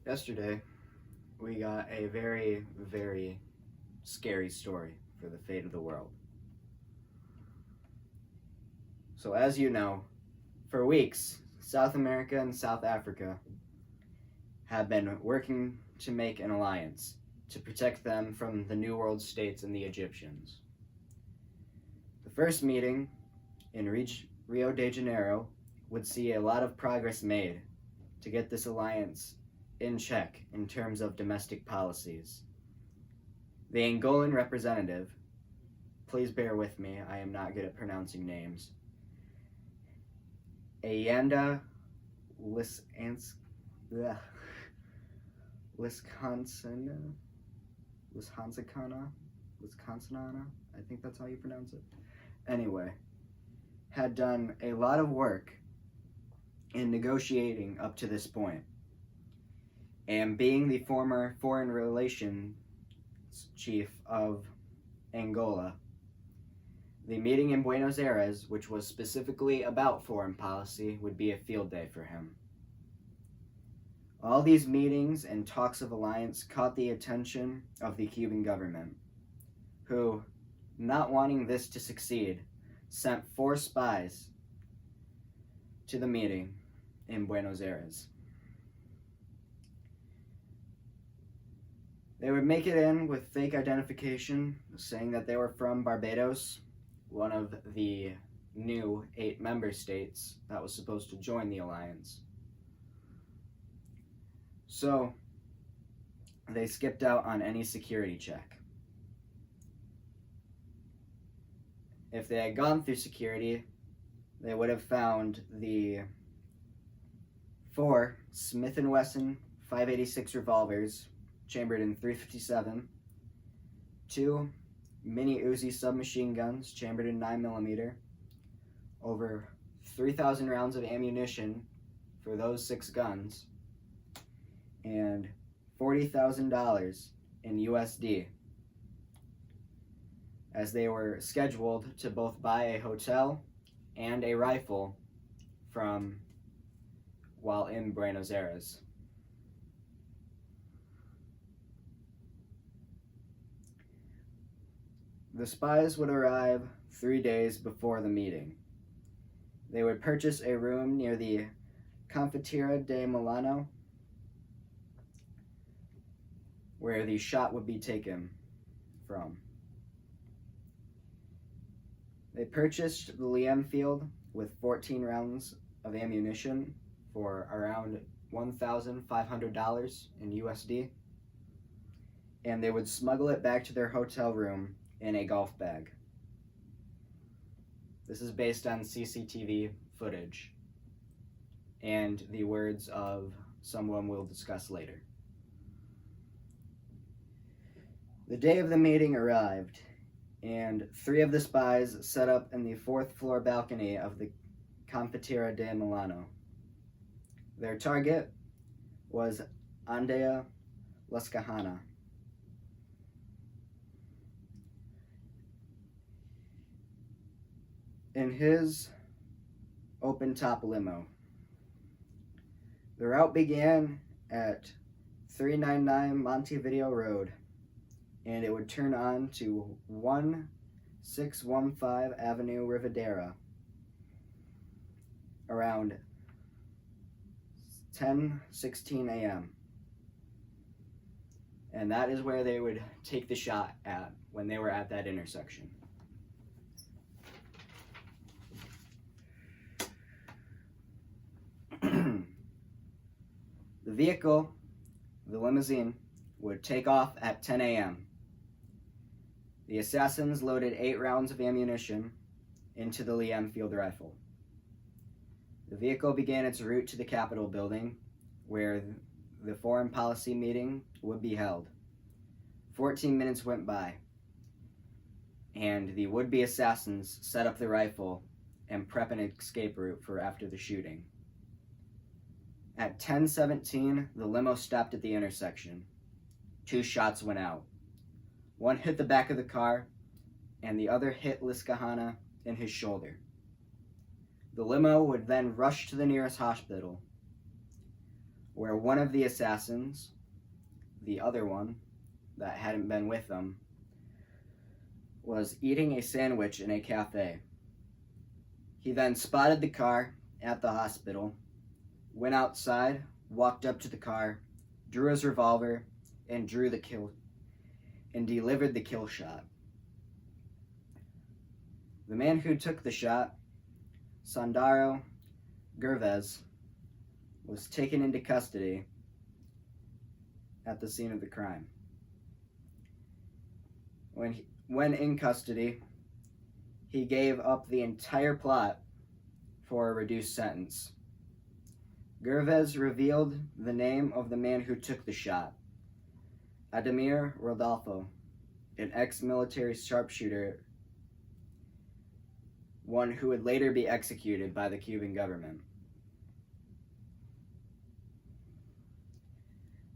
Yesterday, we got a very, very scary story for the fate of the world. So, as you know, for weeks, South America and South Africa have been working to make an alliance to protect them from the New World states and the Egyptians. The first meeting in Rio de Janeiro would see a lot of progress made to get this alliance in check in terms of domestic policies. The Angolan representative, please bear with me, I am not good at pronouncing names, Ayanda Wisconsin, I think that's how you pronounce it. Anyway, had done a lot of work in negotiating up to this point. And being the former foreign relations chief of Angola, the meeting in Buenos Aires, which was specifically about foreign policy, would be a field day for him. All these meetings and talks of alliance caught the attention of the Cuban government, who, not wanting this to succeed, sent 4 spies to the meeting in Buenos Aires. They would make it in with fake identification, saying that they were from Barbados, one of the new 8 member states that was supposed to join the alliance. So, they skipped out on any security check. If they had gone through security, they would have found the 4 Smith & Wesson 5.86 revolvers chambered in .357, 2 mini Uzi submachine guns chambered in 9mm, over 3,000 rounds of ammunition for those 6 guns, and $40,000 in USD, as they were scheduled to both buy a hotel and a rifle from while in Buenos Aires. The spies would arrive 3 days before the meeting. They would purchase a room near the Confeiteria de Milano, where the shot would be taken from. They purchased the Liam field with 14 rounds of ammunition for around $1,500 in USD, and they would smuggle it back to their hotel room in a golf bag. This is based on CCTV footage and the words of someone we'll discuss later. The day of the meeting arrived, and 3 of the spies set up in the 4th floor balcony of the Confeiteria de Milano. Their target was Andrea Lascajana. In his open-top limo. The route began at 399 Montevideo Road, and it would turn on to 1615 Avenue Rivadera around 10:16 a.m. And that is where they would take the shot at when they were at that intersection. The vehicle, the limousine, would take off at 10 a.m. The assassins loaded 8 rounds of ammunition into the Liam field rifle. The vehicle began its route to the Capitol building, where the foreign policy meeting would be held. 14 minutes went by, and the would-be assassins set up the rifle and prep an escape route for after the shooting. At 10:17, the limo stopped at the intersection. 2 shots went out. One hit the back of the car, and the other hit Lascajana in his shoulder. The limo would then rush to the nearest hospital. where one of the assassins, the other one that hadn't been with them, was eating a sandwich in a cafe. He then spotted the car at the hospital, went outside, walked up to the car, drew his revolver, and delivered the kill shot. The man who took the shot, Sandro Gervais, was taken into custody at the scene of the crime. When in custody, he gave up the entire plot for a reduced sentence. Gervais revealed the name of the man who took the shot, Ademir Rodolfo, an ex-military sharpshooter, one who would later be executed by the Cuban government.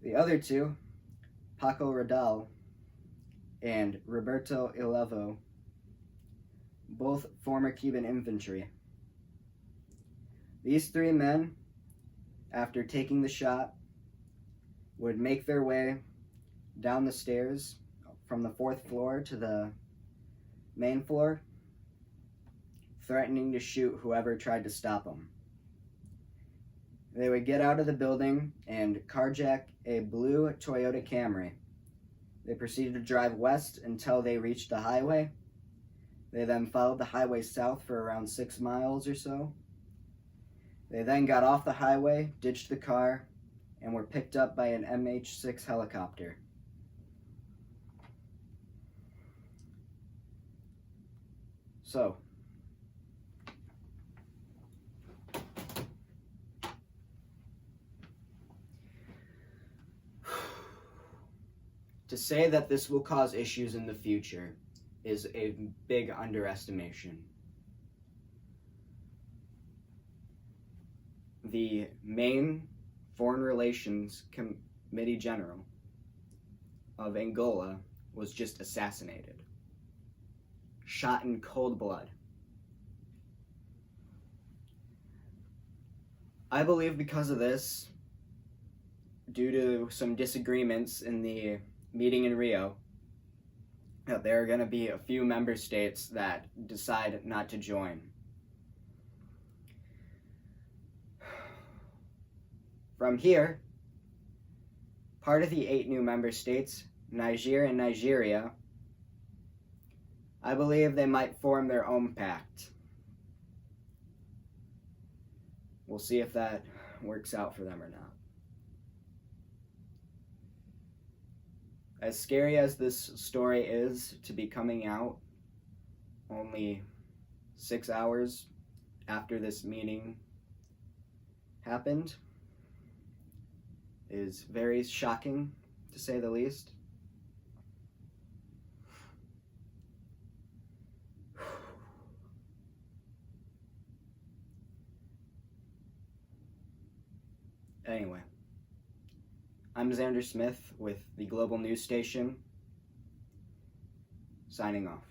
The other two, Paco Radal and Roberto Ilevo, both former Cuban infantry. These three men, after taking the shot, would make their way down the stairs from the 4th floor to the main floor, threatening to shoot whoever tried to stop them. They would get out of the building and carjack a blue Toyota Camry. They proceeded to drive west until they reached the highway. They then followed the highway south for around 6 miles or so. They then got off the highway, ditched the car, and were picked up by an MH-6 helicopter. So, to say that this will cause issues in the future is a big underestimation. The main Foreign Relations Committee General of Angola was just assassinated, shot in cold blood. I believe because of this, due to some disagreements in the meeting in Rio, that there are going to be a few member states that decide not to join. From here, part of the 8 new member states, Niger and Nigeria, I believe they might form their own pact. We'll see if that works out for them or not. As scary as this story is to be coming out only 6 hours after this meeting happened, is very shocking, to say the least. Anyway, I'm Xander Smith with the Global News Station, signing off.